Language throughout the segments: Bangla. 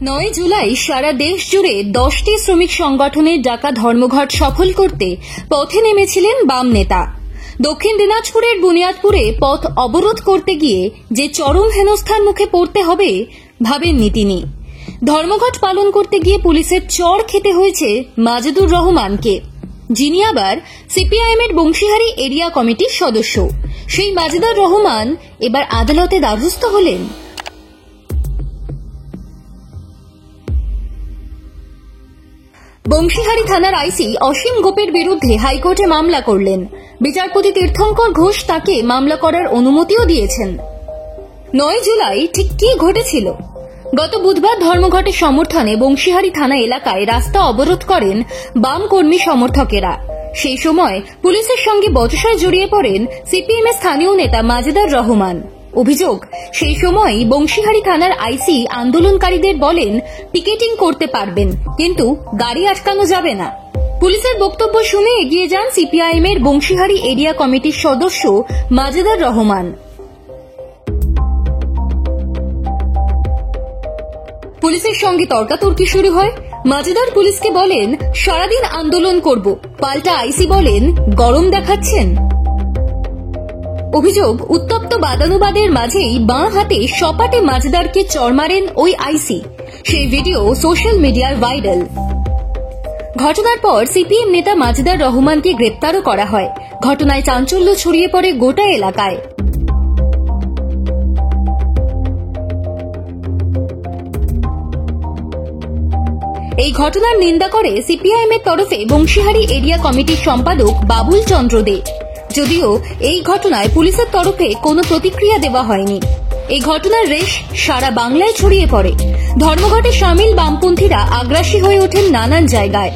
9 জুলাই সারা দেশ জুড়ে 10টি শ্রমিক সংগঠনের ডাকা ধর্মঘট সফল করতে পথে নেমেছিলেন বাম নেতা। দক্ষিণ দিনাজপুরের বুনিয়াদপুরে পথ অবরোধ করতে গিয়ে যে চরম হেনস্থার মুখে পড়তে হবে ভাবেননি তিনি। ধর্মঘট পালন করতে গিয়ে পুলিশের চড় খেতে হয়েছে মাজেদুর রহমানকে, যিনি আবার সিপিআইএম এর বংশীহারি এরিয়া কমিটির সদস্য। সেই মাজেদুর রহমান এবার আদালতে দ্বারস্থ হলেন। বংশীহারি থানার আইসি অসীম গোপের বিরুদ্ধে হাইকোর্টে মামলা করলেন। বিচারপতি তীর্থঙ্কর ঘোষ তাকে মামলা করার অনুমতিও দিয়েছেন। 9 জুলাই ঠিক কি ঘটেছিল? গত বুধবার ধর্মঘটের সমর্থনে বংশীহারি থানা এলাকায় রাস্তা অবরোধ করেন বাম কর্মী সমর্থকেরা। সেই সময় পুলিশের সঙ্গে বচসায় জড়িয়ে পড়েন সিপিএম এর স্থানীয় নেতা মাজেদুর রহমান। অভিযোগ, সেই সময় বংশীহারি থানার আইসি আন্দোলনকারীদের বলেন পিকেটিং করতে পারবেন, কিন্তু গাড়ি আটকানো যাবে না। পুলিশের বক্তব্য শুনে এগিয়ে যান সিপিআইএম এর বংশীহারি এরিয়া কমিটির সদস্য মাজেদুর রহমান। পুলিশের সঙ্গে তর্কাতর্কি শুরু হয়। মাজেদুর পুলিশকে বলেন সারাদিন আন্দোলন করব, পাল্টা আইসি বলেন গরম দেখাচ্ছেন। অভিযোগ, উত্তপ্ত বাদানুবাদের মাঝেই বাঁ হাতে সপাটে মাজেদুরকে চড় মারেন ওই আইসি। সেই ভিডিও সোশ্যাল মিডিয়ায় ভাইরাল। ঘটনার পর সিপিএম নেতা মাজেদুর রহমানকে গ্রেপ্তারও করা হয়। ঘটনায় চাঞ্চল্য ছড়িয়ে পড়ে গোটা এলাকায়। এই ঘটনার নিন্দা করে সিপিআইএম এর তরফে বংশীহারি এরিয়া কমিটির সম্পাদক বাবুল চন্দ্র দে। যদিও এই ঘটনায় পুলিশের তরফে কোনো প্রতিক্রিয়া দেওয়া হয়নি। এই ঘটনার রেশ সারা বাংলায় ছড়িয়ে পড়ে। ধর্মঘটে শামিল বামপন্থীরা আগ্রাসী হয়ে ওঠেন নানান জায়গায়।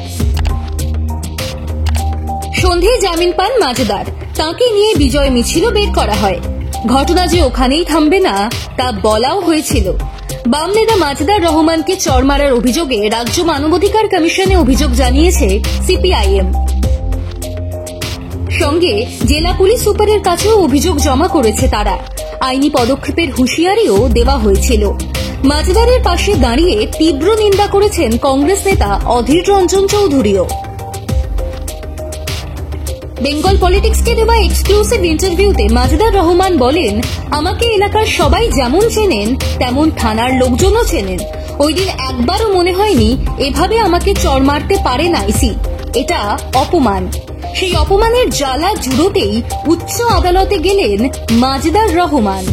সন্ধ্যায় জামিন পান মাজেদুর, তাঁকে নিয়ে বিজয় মিছিলও বের করা হয়। ঘটনা যে ওখানেই থামবে না তা বলাও হয়েছিল। বাম নেতা মাজেদুর রহমানকে চড় মারার অভিযোগে রাজ্য মানবাধিকার কমিশনে অভিযোগ জানিয়েছে সিপিআইএম। সঙ্গে জেলা পুলিশ সুপারের কাছেও অভিযোগ জমা করেছে তারা। আইনি পদক্ষেপের হুঁশিয়ারিও দেওয়া হয়েছিল। মাজেদুরের পাশে দাঁড়িয়ে তীব্র নিন্দা করেছেন কংগ্রেস নেতা অধীর রঞ্জন চৌধুরীও। বেঙ্গল পলিটিক্সকে দেওয়া এক্সক্লুসিভ ইন্টারভিউতে মাজেদুর রহমান বলেন, আমাকে এলাকার সবাই যেমন চেনেন তেমন থানার লোকজনও চেনেন। ওই দিন একবারও মনে হয়নি এভাবে আমাকে চড় মারতে পারেন আইসি। এটা অপমান। সেই অপমানের জ্বালা জুড়োতেই উচ্চ আদালতে গেলেন মাজেদুর রহমান।